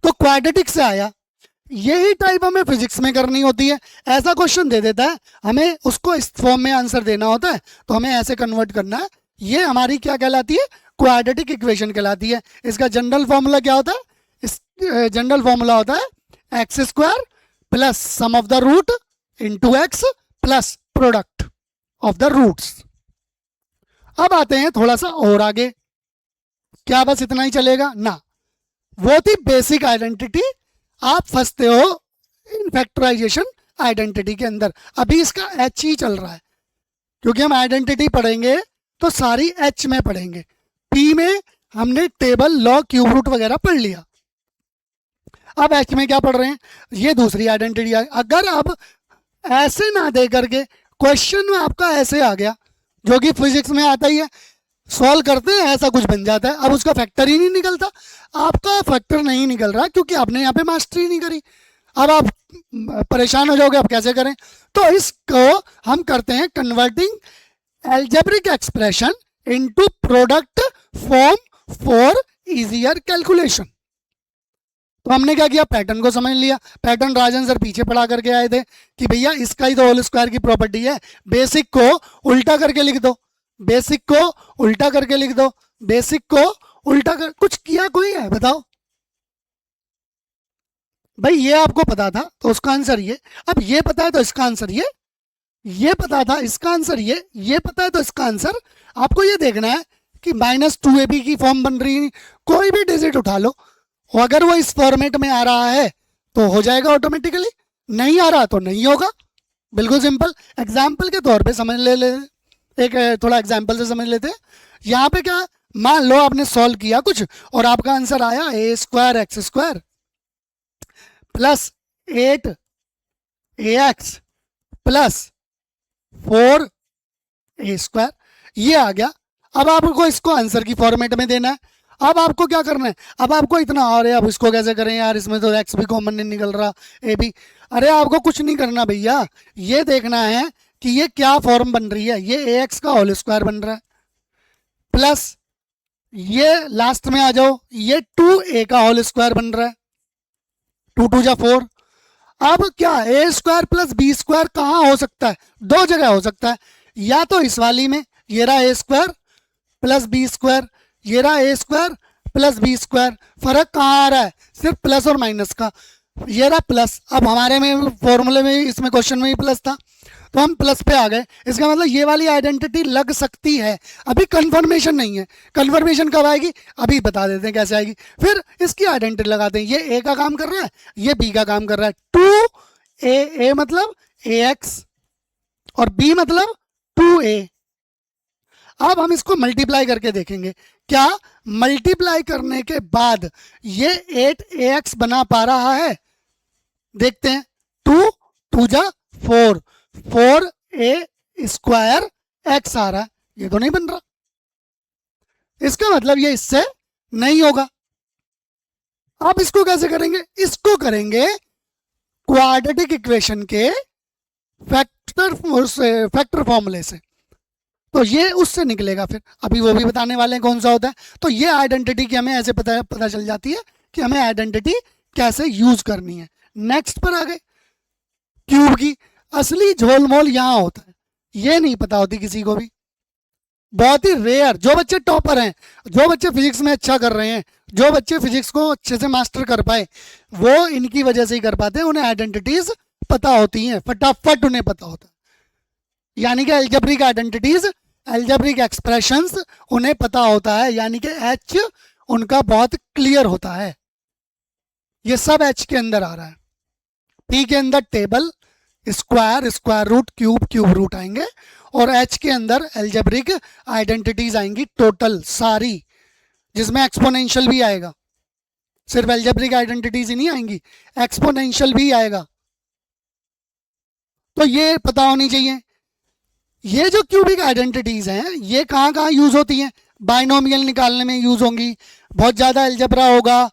तो क्वाड्रेटिक से आया, यही टाइप हमें फिजिक्स में करनी होती है। ऐसा क्वेश्चन दे देता है, हमें उसको इस फॉर्म में आंसर देना होता है, तो हमें ऐसे कन्वर्ट करना है। ये हमारी क्या कहलाती है? क्वाड्रेटिक इक्वेशन कहलाती है। इसका जनरल फॉर्मूला क्या होता है? इस जनरल फॉर्मूला होता है X square plus sum of the root into X plus product of the roots. अब आते हैं थोड़ा सा और आगे। क्या बस इतना ही चलेगा? ना, वो थी बेसिक आइडेंटिटी। आप फंसते हो इन फैक्टराइजेशन आइडेंटिटी के अंदर। अभी इसका एच ही चल रहा है, क्योंकि हम आइडेंटिटी पढ़ेंगे तो सारी एच में पढ़ेंगे। पी में हमने टेबल, लॉग, क्यूब रूट वगैरह पढ़ लिया। अब एच में क्या पढ़ रहे हैं? ये दूसरी आइडेंटिटी। अगर अब ऐसे ना दे करके क्वेश्चन में आपका ऐसे आ गया, जो कि फिजिक्स में आता ही है, सॉल्व करते हैं ऐसा कुछ बन जाता है। अब उसका फैक्टर ही नहीं निकलता। आपका फैक्टर नहीं निकल रहा क्योंकि आपने यहाँ पे मास्टरी नहीं करी। अब आप परेशान हो जाओगे, अब कैसे करें? तो इसको हम करते हैं converting algebraic expression into product form for easier calculation. तो हमने क्या किया? पैटर्न को समझ लिया। पैटर्न राजन सर पीछे पढ़ा करके आए थे कि भैया इसका ही तो होल स्क्वायर की प्रॉपर्टी है, बेसिक को उल्टा करके लिख दो, बेसिक को उल्टा करके लिख दो, बेसिक को उल्टा कर। कुछ किया कोई है? बताओ भाई। ये आपको पता था तो उसका आंसर ये, अब ये पता है तो इसका आंसर ये पता था इसका आंसर ये पता है तो इसका आंसर। आपको ये देखना है कि -2ab की फॉर्म बन रही है, कोई भी डिजिट उठा लो, अगर वो इस फॉर्मेट में आ रहा है तो हो जाएगा ऑटोमेटिकली, नहीं आ रहा तो नहीं होगा। बिल्कुल सिंपल। एग्जाम्पल के तौर पे समझ ले एक थोड़ा एग्जाम्पल से समझ लेते हैं। यहाँ पे क्या, मान लो आपने सॉल्व किया कुछ और आपका आंसर आया A square X square plus 8 AX plus 4 A square, ये आ गया। अब आपको इसको आंसर की फॉर्मेट में देना है। अब आपको क्या करना है? अब आपको इतना, अरे अब इसको कैसे करें यार, इसमें तो एक्स भी कॉमन नहीं निकल रहा, ए भी। अरे आपको कुछ नहीं करना भैया, ये देखना है कि ये क्या फॉर्म बन रही है। ये ए एक्स का होल स्क्वायर बन रहा है प्लस ये लास्ट में आ जाओ, ये 2a का होल स्क्वायर बन रहा है, 2 2 जा 4। अब क्या ए स्क्वायर प्लस बी स्क्वायर कहाँ हो सकता है? दो जगह हो सकता है, या तो इस वाली में, ये रहा ए स्क्वायर प्लस बी स्क्वायर, ये रहा ए स्क्वायर प्लस बी स्क्वायर। फर्क कहाँ आ रहा है? सिर्फ प्लस और माइनस का। ये रहा प्लस, अब हमारे में फॉर्मूले में, इसमें क्वेश्चन में ही प्लस था तो हम प्लस पे आ गए। इसका मतलब ये वाली आइडेंटिटी लग सकती है, अभी कंफर्मेशन नहीं है। कंफर्मेशन कब आएगी अभी बता देते हैं कैसे आएगी। फिर इसकी आइडेंटिटी लगाते हैं, ये ए का काम कर रहा है, ये बी का काम कर रहा है। 2a मतलब ax और b मतलब 2a। अब हम इसको मल्टीप्लाई करके देखेंगे, क्या मल्टीप्लाई करने के बाद ये 8ax बना पा रहा है? देखते हैं। 2 2 जा 4, 4a स्क्वायर x आ रहा है, ये तो नहीं बन रहा। इसका मतलब ये इससे नहीं होगा। अब इसको कैसे करेंगे? इसको करेंगे क्वाड्रेटिक इक्वेशन के फैक्टर फॉर्मूले से, तो ये उससे निकलेगा। फिर अभी वो भी बताने वाले हैं कौन सा होता है। तो ये आइडेंटिटी की हमें ऐसे पता चल जाती है कि हमें आइडेंटिटी कैसे यूज करनी है। नेक्स्ट पर आ गए, क्यूब की असली झोलमोल यहाँ होता है, ये नहीं पता होती किसी को भी, बहुत ही रेयर। जो बच्चे टॉपर हैं, जो बच्चे फिजिक्स में अच्छा कर रहे हैं, जो बच्चे फिजिक्स को अच्छे से मास्टर कर पाए, वो इनकी वजह से ही कर पाते हैं। उन्हें आइडेंटिटीज पता होती हैं, फटाफट उन्हें पता होता है। यानी कि एल्जेब्रिक आइडेंटिटीज, एल्जेब्रिक एक्सप्रेशंस उन्हें पता होता है, यानी कि एच उनका बहुत क्लियर होता है। ये सब एच के अंदर आ रहा है। पी के अंदर table, square, square root, cube, cube root आएंगे, और एच के अंदर एल्जेब्रिक आइडेंटिटीज आएंगी टोटल सारी, जिसमें एक्सपोनेंशियल भी आएगा। सिर्फ एल्जेब्रिक आइडेंटिटीज ही नहीं आएंगी, एक्सपोनेंशियल भी आएगा। तो ये पता होनी चाहिए। ये जो क्यूबिक आइडेंटिटीज हैं, ये कहाँ कहाँ यूज होती हैं? बाइनोमियल निकालने में यूज होंगी, बहुत ज़्यादा एल्जेब्रा होगा,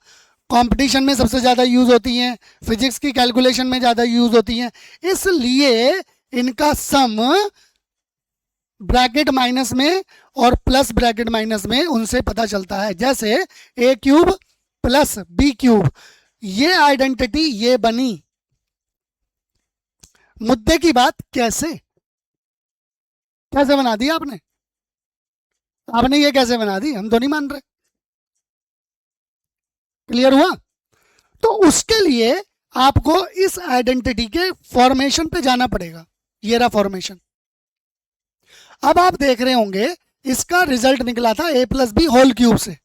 कंपटीशन में सबसे ज़्यादा यूज होती हैं, फिजिक्स की कैलकुलेशन में ज़्यादा यूज होती हैं। इसलिए इनका सम ब्रैकेट माइनस में और प्लस ब्रैकेट माइनस में उनसे पता चलता है। जैसे a cube plus b cube, ये आइडेंटिटी ये बनी। मुद्दे की बात कैसे कैसे बना दी आपने? आपने ये कैसे बना दी? हम तो नहीं मान रहे। क्लियर हुआ? तो उसके लिए आपको इस आइडेंटिटी के फॉर्मेशन पे जाना पड़ेगा। ये रहा फॉर्मेशन। अब आप देख रहे होंगे इसका रिजल्ट निकला था a plus B whole cube से,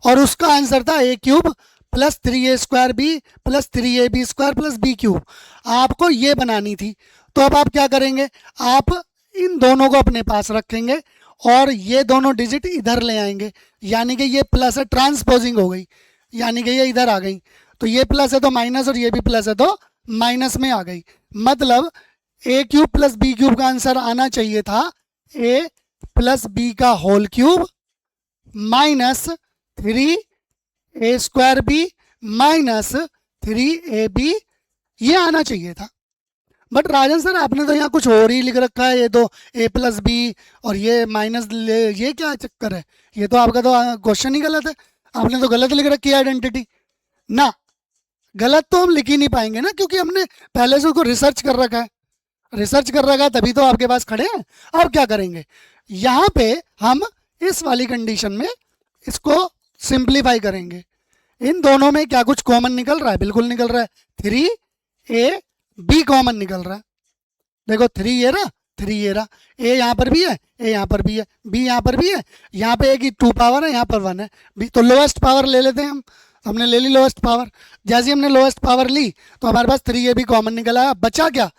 और उसका आंसर था a cube plus 3a² B plus 3ab² plus B cube. आपको ये बनानी थी। तो अब आप क्या करेंगे? आप इन दोनों को अपने पास रखेंगे और ये दोनों डिजिट इधर ले आएंगे, यानी कि ये प्लस है, ट्रांसपोजिंग हो गई, यानी कि ये इधर आ गई। तो ये प्लस है तो माइनस, और ये भी प्लस है तो माइनस में आ गई। मतलब a cube plus B cube का आंसर आना चाहिए था a प्लस बी का whole cube minus 3a² B minus 3ab, ये आना चाहिए था। बट राजन सर आपने तो यहाँ कुछ और ही लिख रखा है, ये तो a प्लस बी और ये माइनस, ये क्या चक्कर है? ये तो आपका तो क्वेश्चन ही गलत है। आपने तो गलत लिख रखी है आइडेंटिटी ना। गलत तो हम लिख ही नहीं पाएंगे ना, क्योंकि हमने पहले से उसको रिसर्च कर रखा है। रिसर्च कर रखा है तभी तो आपके पास खड़े हैं। अब क्या करेंगे? यहाँ पे हम इस वाली कंडीशन में इसको सिंप्लीफाई करेंगे। इन दोनों में क्या कुछ कॉमन निकल रहा है? बिल्कुल निकल रहा है, 3ab कॉमन निकल रहा है। देखो 3 ये रहा, 3 ये रहा, a यहाँ पर भी है, a यहाँ पर भी है, b यहाँ पर भी है, यहाँ पे a की 2 पावर है, यहाँ पर 1 है। b तो लोएस्ट पावर ले लेते हैं हम। हमने ले ली लोएस्ट पावर। जैसे हमने लोएस्ट पावर ली तो हमारे पास 3ab कॉमन निकल आया। बचा क्या?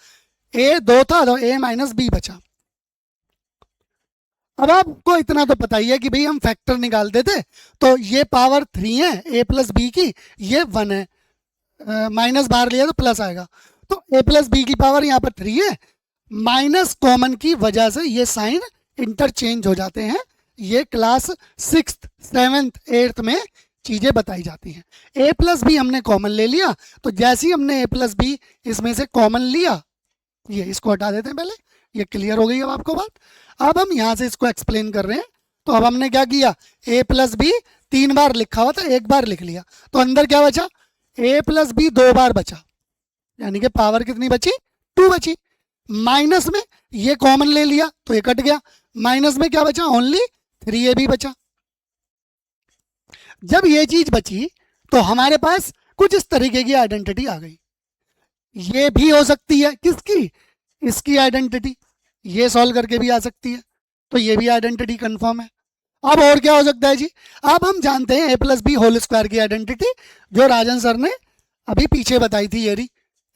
a 2 था तो a माइनस b बचा। अब आपको इतना तो पता ही है कि भाई हम फैक्टर निकालते थे, तो ये पावर 3 है a प्लस बी की, ये 1 है, माइनस बाहर लिया तो प्लस आएगा। तो a प्लस बी की पावर यहाँ पर 3 है, माइनस कॉमन की वजह से ये साइन इंटरचेंज हो जाते हैं। ये क्लास 6th 7th 8th में चीजें बताई जाती हैं। a प्लस बी हमने कॉमन ले लिया, तो जैसे ही हमने a प्लस बी इसमें से कॉमन लिया, ये इसको हटा देते हैं पहले। ये क्लियर हो गई अब आपको बात? अब हम यहाँ से इसको एक्सप्लेन कर रहे हैं। तो अब हमने क्या किया? a प्लस बी 3 बार लिखा हुआ था, 1 बार लिख लिया, तो अंदर क्या बचा? a प्लस बी 2 बार बचा, यानी कि पावर कितनी बची? 2 बची। माइनस में ये कॉमन ले लिया तो ये कट गया, माइनस में क्या बचा? ओनली 3ab बचा। जब ये चीज बची तो हमारे पास कुछ इस तरीके की आइडेंटिटी आ गई। ये भी हो सकती है, किसकी? इसकी आइडेंटिटी। ये सॉल्व करके भी आ सकती है, तो ये भी आइडेंटिटी कंफर्म है। अब और क्या हो सकता है जी? अब हम जानते हैं a plus B whole square की आइडेंटिटी, जो राजन सर ने अभी पीछे बताई थी। ये रही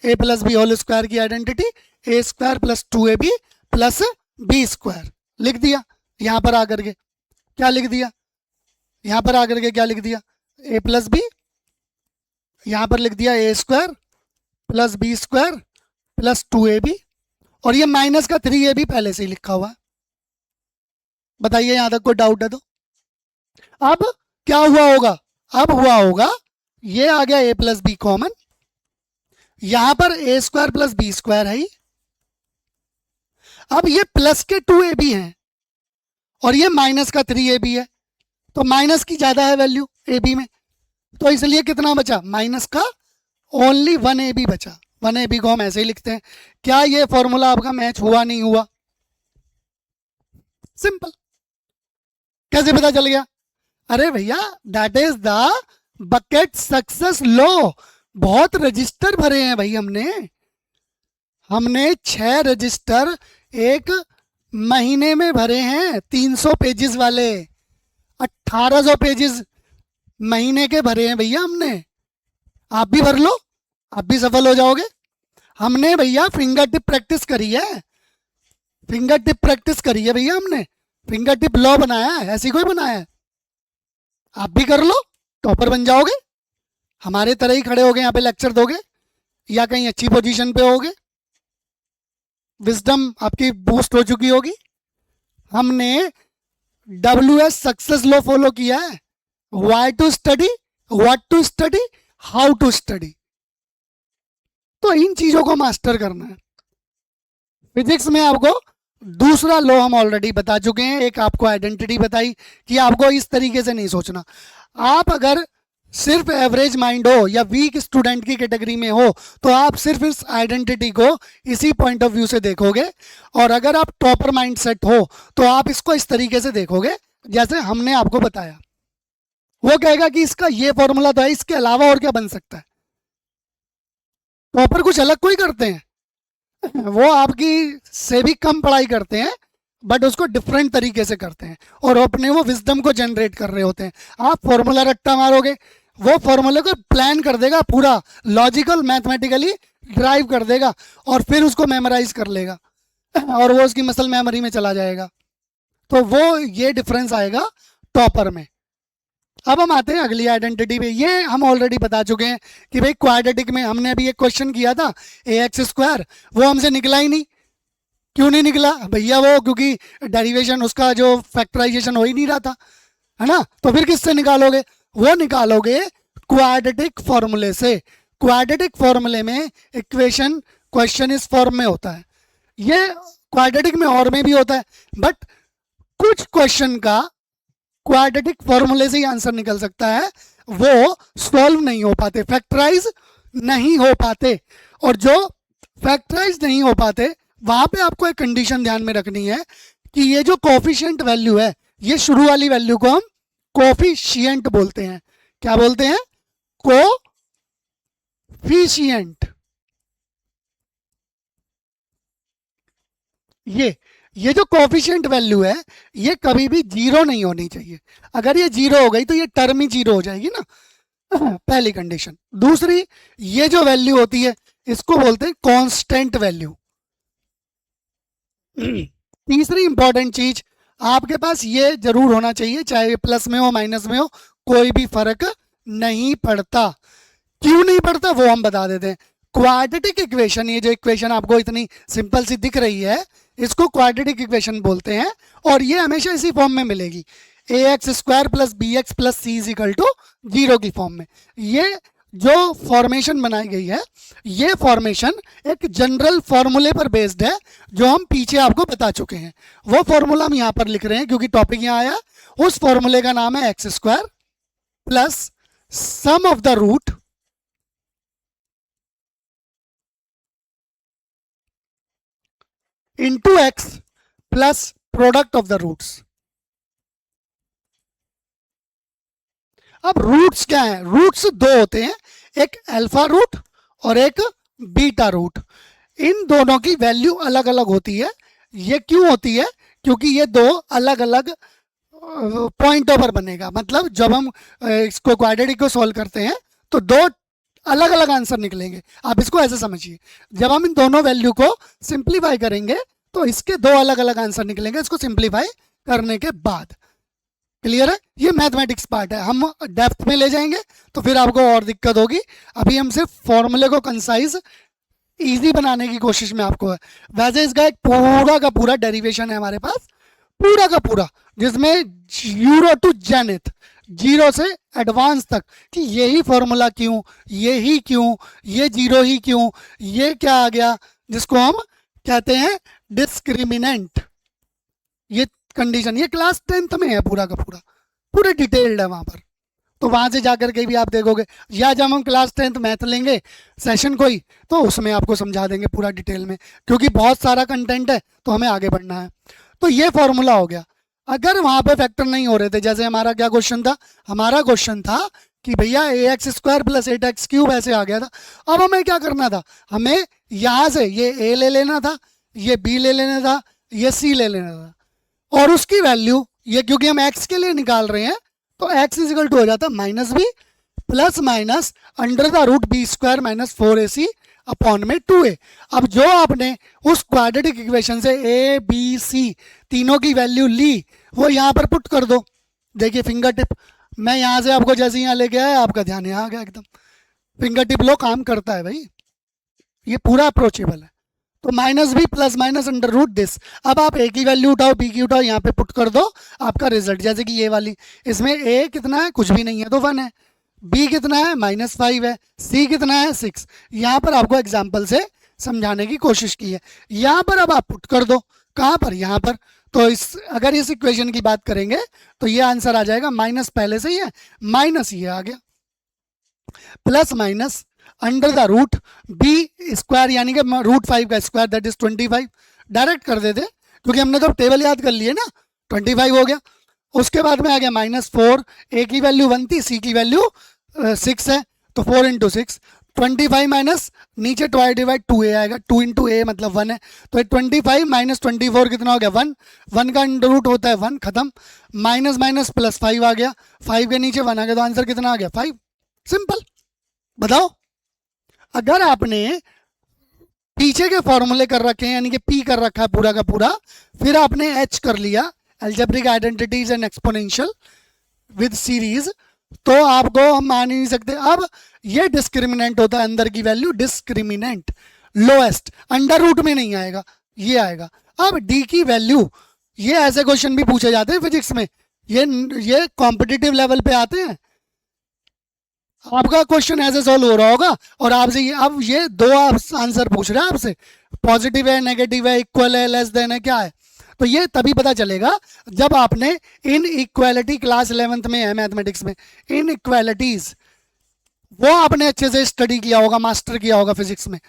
a plus B whole square की identity, a² plus 2ab plus b²। लिख दिया यहां पर आकर के। क्या लिख दिया? यहां पर आकर के क्या लिख दिया? a प्लस बी, यहां पर लिख दिया a² plus b² plus 2ab, और ये माइनस का 3ab पहले से ही लिखा हुआ है। बताइए यहां तक कोई डाउट है तो? अब क्या हुआ होगा? अब हुआ होगा ये आ गया a प्लस बी कॉमन, यहां पर a² प्लस b² है ही। अब ये प्लस के 2ab हैं और ये माइनस का 3ab है, तो माइनस की ज्यादा है वैल्यू ab में, तो इसलिए कितना बचा? माइनस का ओनली 1ab बचा। 1ab को हम ऐसे ही लिखते हैं। क्या ये फॉर्मूला आपका मैच हुआ नहीं हुआ? सिंपल। कैसे पता चल गया? अरे भैया that is the bucket success law. बहुत रजिस्टर भरे हैं भाई हमने 6 रजिस्टर एक महीने में भरे हैं, 300 पेजेस वाले। 1800 पेजेस महीने के भरे हैं भैया हमने। आप भी भर लो, आप भी सफल हो जाओगे। हमने भैया फिंगर टिप प्रैक्टिस करी है, फिंगर टिप प्रैक्टिस करी है भैया हमने। फिंगर टिप लॉ बनाया है, ऐसी कोई बनाया है? आप भी कर लो, टॉपर बन जाओगे। हमारे तरह ही खड़े होगे यहाँ पे लेक्चर दोगे, या कहीं अच्छी पोजीशन पे होगे, विजडम आपकी बूस्ट हो चुकी होगी। हमने WS सक्सेस लॉ फॉलो किया है। Why to study, what to study, how to study. तो इन चीजों को मास्टर करना है। फिजिक्स में आपको दूसरा लॉ हम ऑलरेडी बता चुके हैं। एक आपको आइडेंटिटी बताई कि आपको इस तरीके से नहीं सोचना। आप अगर सिर्फ एवरेज माइंड हो या वीक स्टूडेंट की कैटेगरी में हो तो आप सिर्फ इस आइडेंटिटी को इसी पॉइंट ऑफ व्यू से देखोगे, और अगर आप टॉपर माइंड सेट हो तो आप इसको इस तरीके से देखोगे जैसे हमने आपको बताया। वो कहेगा कि इसका ये फॉर्मूला तो है, इसके अलावा और क्या बन सकता है। टॉपर कुछ अलग कोई करते हैं, वो आपकी से भी कम पढ़ाई करते हैं बट उसको डिफरेंट तरीके से करते हैं और अपने वो विजडम को जनरेट कर रहे होते हैं। आप फॉर्मूला रट्टा मारोगे, वो फॉर्मूले को प्लान कर देगा, पूरा लॉजिकल मैथमेटिकली ड्राइव कर देगा और फिर उसको मेमोराइज कर लेगा और वो उसकी मसल मेमोरी में चला जाएगा। तो वो ये डिफरेंस आएगा टॉपर में। अब हम आते हैं अगली आइडेंटिटी पे। ये हम ऑलरेडी बता चुके हैं कि भाई क्वाड्रेटिक में हमने अभी एक क्वेश्चन किया था ax², वो हमसे निकला ही नहीं। क्यों नहीं निकला भैया? वो क्योंकि डेरिवेशन उसका जो फैक्टराइजेशन हो ही नहीं रहा था, है ना। तो फिर किससे निकालोगे? वो निकालोगे क्वाड्रेटिक फॉर्मूले से। क्वाड्रेटिक फॉर्मूले में इक्वेशन क्वेश्चन इस फॉर्म में होता है। ये क्वाड्रेटिक में और में भी होता है, बट कुछ क्वेश्चन का क्वाड्रेटिक फॉर्मूले से ही आंसर निकल सकता है, वो सॉल्व नहीं हो पाते, फैक्टराइज नहीं हो पाते। और जो फैक्टराइज नहीं हो पाते वहां पे आपको एक कंडीशन ध्यान में रखनी है कि ये जो कोफिशिएंट वैल्यू है, ये शुरू वाली वैल्यू को हम कोफिशिएंट बोलते हैं। क्या बोलते हैं? कोफिशिएंट। ये जो कोफिशिएंट वैल्यू है ये कभी भी जीरो नहीं होनी चाहिए। अगर ये जीरो हो गई तो ये टर्म ही जीरो हो जाएगी ना, पहली कंडीशन। दूसरी, ये जो वैल्यू होती है इसको बोलते हैं कांस्टेंट वैल्यू। तीसरी इंपॉर्टेंट चीज, आपके पास ये जरूर होना चाहिए, चाहे प्लस में हो माइनस में हो, कोई भी फर्क नहीं पड़ता। क्यों नहीं पड़ता वो हम बता देते हैं। क्वाड्रेटिक इक्वेशन, ये जो इक्वेशन आपको इतनी सिंपल सी दिख रही है, इसको क्वाड्रेटिक इक्वेशन बोलते हैं और ये हमेशा इसी फॉर्म में मिलेगी, ax² plus bx plus c is equal to 0 की फॉर्म में। ये जो फॉर्मेशन बनाई गई है, ये फॉर्मेशन एक जनरल फॉर्मूले पर बेस्ड है जो हम पीछे आपको बता चुके हैं। वो फॉर्मूला हम यहाँ पर लिख रहे हैं क्योंकि टॉपिक यहाँ आया। उस फॉर्मूले का नाम है x² plus sum of the root into X plus product of the roots. अब रूट्स क्या है? रूट्स दो होते हैं, एक अल्फा रूट और एक बीटा रूट। इन दोनों की वैल्यू अलग अलग होती है। ये क्यों होती है? क्योंकि ये दो अलग अलग पॉइंटों पर बनेगा। मतलब जब हम इसको क्वाड्रेटिक को सॉल्व करते हैं तो दो अलग अलग आंसर निकलेंगे। आप इसको ऐसे समझिए, जब हम इन दोनों वैल्यू को सिंप्लीफाई करेंगे तो इसके दो अलग अलग आंसर निकलेंगे इसको सिंप्लीफाई करने के बाद। क्लियर है? ये मैथमेटिक्स पार्ट है, हम डेप्थ में ले जाएंगे तो फिर आपको और दिक्कत होगी। अभी हम सिर्फ फॉर्मूले को कंसाइज इजी बनाने की कोशिश में आपको है। वैसे इसका एक पूरा का पूरा डेरिवेशन है हमारे पास, पूरा का पूरा, जिसमें जीरो टू जेनिथ, जीरो से एडवांस तक, कि यही फॉर्मूला क्यों, ये ही क्यों, ये जीरो ही क्यों, ये क्या आ गया जिसको हम कहते हैं डिस्क्रिमिनेंट। ये कंडीशन ये क्लास 10th में है, पूरा का पूरा, पूरे डिटेल्ड है वहां पर। तो वहां से जाकर के भी आप देखोगे, या जब हम क्लास 10th मैथ लेंगे सेशन कोई, तो उसमें आपको समझा देंगे पूरा डिटेल में, क्योंकि बहुत सारा कंटेंट है तो हमें आगे बढ़ना है। तो ये फॉर्मूला हो गया। अगर वहां पे फैक्टर नहीं हो रहे थे, जैसे हमारा क्या क्वेश्चन था, हमारा क्वेश्चन था कि भैया ax² प्लस 8x³ ऐसे आ गया था। अब हमें क्या करना था? हमें यहां से ये a ले लेना था, ये b ले लेना था, ये c ले लेना था, और उसकी वैल्यू ये क्योंकि हम x के लिए निकाल रहे हैं तो x इज इक्वल टू हो जाता minus B plus minus under the root b² minus 4ac upon में 2a। अब जो आपने उस क्वाड्रेटिक इक्वेशन से a b c तीनों की वैल्यू ली, वो यहाँ पर पुट कर दो। देखिए फिंगर टिप, मैं यहाँ से आपको जैसे यहाँ लेके आया, आपका ध्यान यहाँ आ गया एकदम। फिंगर टिप लो, काम करता है भाई, ये पूरा अप्रोचेबल है। तो minus B plus minus under root this. अब आप ए की वैल्यू उठाओ, बी की उठाओ, यहाँ पे पुट कर दो, आपका रिजल्ट जैसे कि ये वाली, इसमें ए कितना है? कुछ भी नहीं है तो 1 है, बी कितना है? -5 है, सी कितना है? 6। यहाँ पर आपको एग्जाम्पल से समझाने की कोशिश की है। यहाँ पर अब आप पुट कर दो, कहाँ पर? यहाँ पर। तो इस अगर इस इक्वेशन की बात करेंगे तो ये आंसर आ जाएगा, माइनस पहले से ही है, माइनस ये आ गया। Plus minus under the root B square, यानी कि √5 का स्क्वायर, दैट इज 25। डायरेक्ट कर देते क्योंकि हमने तो टोटल याद कर लिए ना, 25 हो गया। उसके बाद में आ गया -4, ए की वैल्यू 1 थी, सी की वैल्यू 6 है, तो 4 × 6, 25 माइनस नीचे 2/2 आएगा, 2 × a मतलब 1 है, तो 25 माइनस 24 कितना हो गया 1, 1 का अंडर रूट होता है 1, खत्म। माइनस माइनस प्लस 5 आ गया, 5 के नीचे 1 आ गया, तो आंसर कितना आ गया 5। सिंपल। बताओ, अगर आपने पीछे के फॉर्मूले कर रखे हैं, यानी कि पी कर रखा है पूरा का पूरा, फिर आपने एच कर लिया, algebraic identities and exponential with series, तो आपको हम मान ही नहीं सकते। अब ये डिस्क्रिमिनेंट होता है, अंदर की value discriminant, lowest, under root में नहीं आएगा, ये आएगा। अब डी की वैल्यू, ये ऐसे क्वेश्चन भी पूछे जाते हैं फिजिक्स में, ये कॉम्पिटिटिव लेवल पे आते हैं। आपका क्वेश्चन ऐसे सॉल्व हो रहा होगा और आपसे ये, अब ये दो आंसर पूछ रहे हैं आपसे, पॉजिटिव है, नेगेटिव है, इक्वल है, लेस देन है, क्या है, तो ये तभी पता चलेगा जब आपने इन इक्वालिटी क्लास 11th में है मैथमेटिक्स में, इन इक्वालिटीज वो आपने अच्छे से स्टडी किया होगा, मास्टर किया होगा फिजिक्स में,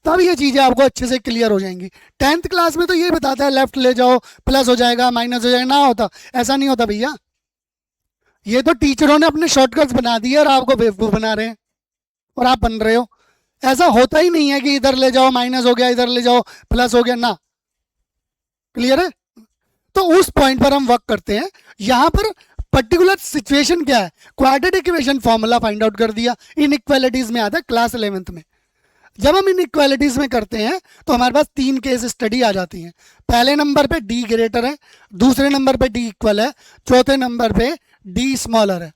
तब ये चीजें आपको अच्छे से क्लियर हो जाएंगी। 10th क्लास में तो ये बताता है लेफ्ट ले जाओ प्लस हो जाएगा, माइनस हो जाएगा, ना होता, ऐसा नहीं होता भैया। ये तो टीचरों ने अपने शॉर्टकट्स बना दिए और आपको बेवकूफ बना रहे हैं और आप बन रहे हो। ऐसा होता ही नहीं है कि इधर ले जाओ माइनस हो गया, इधर ले जाओ प्लस हो गया, ना। क्लियर है? तो उस पॉइंट पर हम वर्क करते हैं। यहां पर पर्टिकुलर सिचुएशन क्या है, quadratic equation formula find out कर दिया, इनइक्वालिटीज में आता है क्लास 11th में। जब हम इनइक्वालिटीज में करते हैं तो हमारे पास 3 केस स्टडी आ जाती हैं। पहले नंबर पे डी ग्रेटर है, दूसरे नंबर पे डी इक्वल है, चौथे नंबर पे डी स्मॉलर है।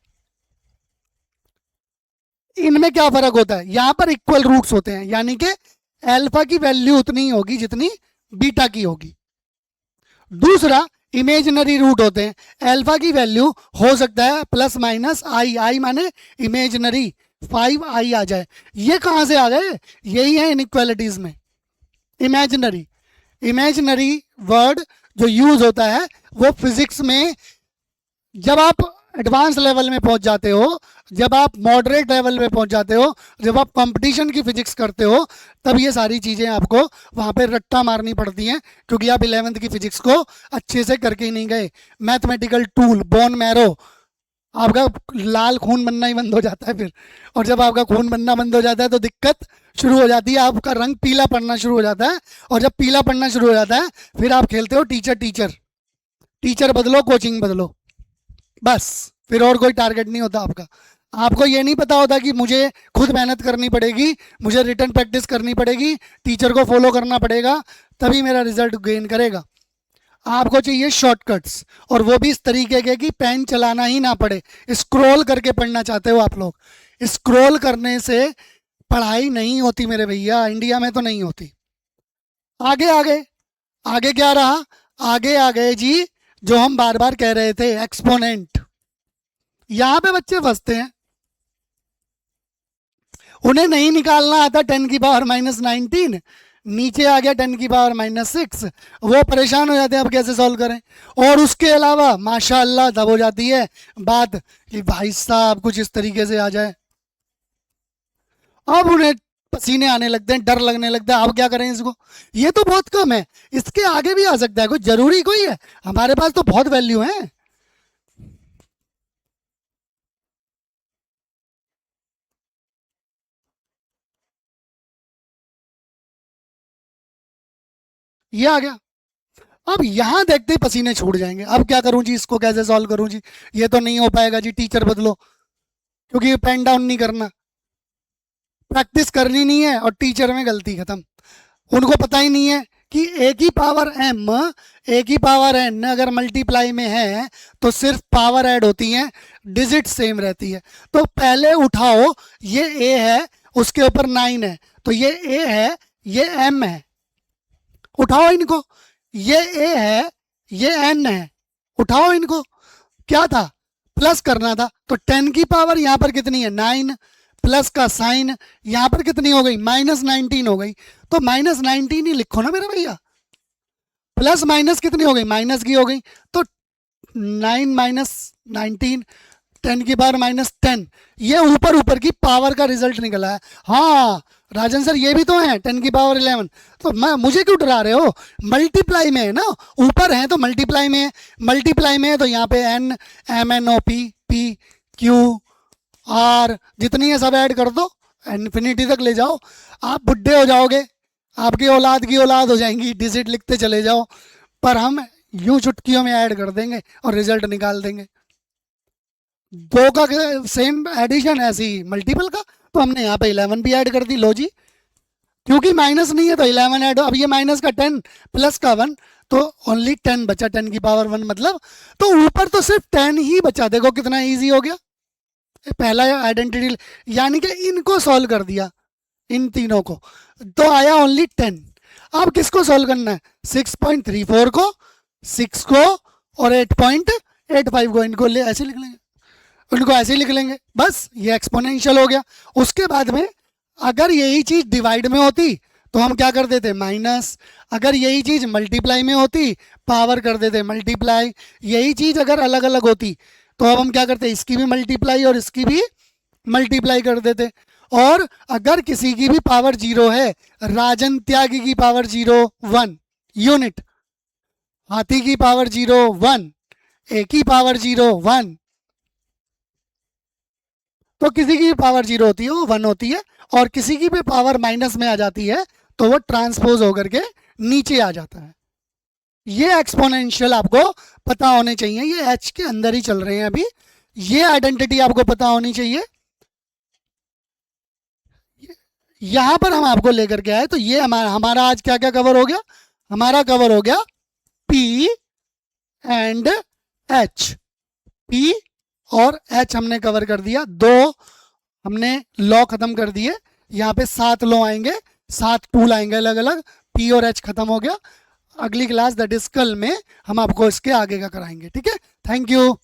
इनमें क्या फर्क होता है, यहां पर इक्वल रूट्स होते हैं, यानी कि अल्फा की वैल्यू उतनी होगी जितनी बीटा की होगी। दूसरा, इमेजिनरी रूट होते हैं, अल्फा की वैल्यू हो सकता है प्लस माइनस आई, आई माने इमेजिनरी, 5i आ जाए। ये कहां से आ गए, यही है इनइक्वालिटीज में इमेजिनरी। इमेजिनरी वर्ड जो यूज होता है वो फिजिक्स में जब आप एडवांस लेवल में पहुंच जाते हो, जब आप मॉडरेट लेवल में पहुंच जाते हो, जब आप कंपटीशन की फिजिक्स करते हो, तब ये सारी चीज़ें आपको वहाँ पे रट्टा मारनी पड़ती हैं, क्योंकि आप 11th की फिजिक्स को अच्छे से करके ही नहीं गए। मैथमेटिकल टूल, बोन मैरो, आपका लाल खून बनना ही बंद हो जाता है फिर, और जब आपका खून बनना बंद हो जाता है तो दिक्कत शुरू हो जाती है, आपका रंग पीला पड़ना शुरू हो जाता है, और जब पीला पड़ना शुरू हो जाता है फिर आप खेलते हो टीचर टीचर, टीचर बदलो, कोचिंग बदलो, बस फिर और कोई टारगेट नहीं होता आपका। आपको ये नहीं पता होता कि मुझे खुद मेहनत करनी पड़ेगी, मुझे रिटर्न प्रैक्टिस करनी पड़ेगी, टीचर को फॉलो करना पड़ेगा, तभी मेरा रिजल्ट गेन करेगा। आपको चाहिए शॉर्टकट्स, और वो भी इस तरीके के कि पेन चलाना ही ना पड़े। स्क्रॉल करके पढ़ना चाहते हो आप लोग, स्क्रॉल करने से पढ़ाई नहीं होती मेरे भैया, इंडिया में तो नहीं होती। आगे आगे आगे क्या रहा, आगे आ गए जी जो हम बार बार कह रहे थे, एक्सपोनेंट। यहां पे बच्चे फंसते हैं, उन्हें नहीं निकालना आता 10⁻⁻⁹, नीचे आ गया 10⁻⁻6, वो परेशान हो जाते हैं अब कैसे सॉल्व करें। और उसके अलावा माशाअल्लाह तब हो जाती है बात कि भाई साहब कुछ इस तरीके से आ जाए, अब उन्हें पसीने आने लगते हैं, डर लगने लगता है, अब क्या करें इसको। ये तो बहुत कम है, इसके आगे भी आ सकता है, कोई जरूरी कोई है, हमारे पास तो बहुत वैल्यू है। ये आ गया। अब यहां देखते ही पसीने छूट जाएंगे, अब क्या करूं जी, इसको कैसे सॉल्व करूं जी, ये तो नहीं हो पाएगा जी, टीचर बदलो, क्योंकि पेन डाउन नहीं करना, प्रैक्टिस करनी नहीं है, और टीचर में गलती खत्म। उनको पता ही नहीं है कि ए की पावर m, ए की पावर n अगर मल्टीप्लाई में है तो सिर्फ पावर ऐड होती है, डिजिट सेम रहती है। तो पहले उठाओ, ये a है, उसके ऊपर 9 है, तो ये a है, ये m है, उठाओ इनको, ये a है, ये n है, उठाओ इनको। क्या था, प्लस करना था, तो 10 की पावर यहां पर कितनी है 9, प्लस का साइन यहां पर कितनी हो गई -19 हो गई, तो -19 ही लिखो ना मेरा भैया। प्लस माइनस कितनी हो गई, माइनस की हो गई, तो 9 - 19 10⁻10, ये ऊपर ऊपर की पावर का रिजल्ट निकला है। हाँ राजन सर ये भी तो है 10⁻11, तो मुझे क्यों डरा रहे हो, मल्टीप्लाई में है ना, ऊपर है तो मल्टीप्लाई में है, मल्टीप्लाई में है तो यहाँ पे n m n o p p q r जितनी है सब ऐड कर दो, इन्फिनिटी तक ले जाओ, आप बुढ़े हो जाओगे, आपकी औलाद की औलाद हो जाएंगी, डिजिट लिखते चले जाओ, पर हम यूं चुटकियों में ऐड कर देंगे और रिजल्ट निकाल देंगे। दो का सेम एडिशन है ऐसी मल्टीपल का, तो हमने यहाँ पे 11 भी ऐड कर दी, लो जी, क्योंकि माइनस नहीं है तो 11 ऐड, अब ये माइनस का 10 प्लस का 1, तो ओनली 10 बचा, 10⁻1 मतलब, तो ऊपर तो सिर्फ 10 ही बचा, देखो कितना इजी हो गया, पहला आइडेंटिटी, यानी कि इनको सॉल्व कर दिया, इन तीनों को, तो आया ओनली 10। अब किसको सॉल्व करना है, 6.34 को, 6 को और 8.85 को, इनको ले ऐसे लिख लेंगे, उनको ऐसे ही लिख लेंगे, बस ये एक्सपोनेंशियल हो गया। उसके बाद में अगर यही चीज डिवाइड में होती तो हम क्या कर देते, माइनस, अगर यही चीज मल्टीप्लाई में होती पावर कर देते मल्टीप्लाई, यही चीज अगर अलग अलग होती तो अब हम क्या करते, इसकी भी मल्टीप्लाई और इसकी भी मल्टीप्लाई कर देते। और अगर किसी की भी पावर 0 है, राजन त्यागी की पावर 0 1 यूनिट, हाथी की पावर 0 1, ए की पावर 0 1, तो किसी की पावर 0 होती है वो 1 होती है, और किसी की भी पावर माइनस में आ जाती है तो वो ट्रांसपोज होकर के नीचे आ जाता है। ये एक्सपोनेंशियल आपको पता होने चाहिए, ये एच के अंदर ही चल रहे हैं अभी, ये आइडेंटिटी आपको पता होनी चाहिए। यहां पर हम आपको लेकर के आए, तो ये हमारा आज क्या क्या कवर हो गया, हमारा कवर हो गया P एंड H, P और H हमने कवर कर दिया, दो हमने लॉ खत्म कर दिए, यहाँ पे 7 लॉ आएंगे, 7 टूल आएंगे अलग अलग, P और H खत्म हो गया। अगली क्लास दैट इज कल में हम आपको इसके आगे का कराएंगे, ठीक है, थैंक यू।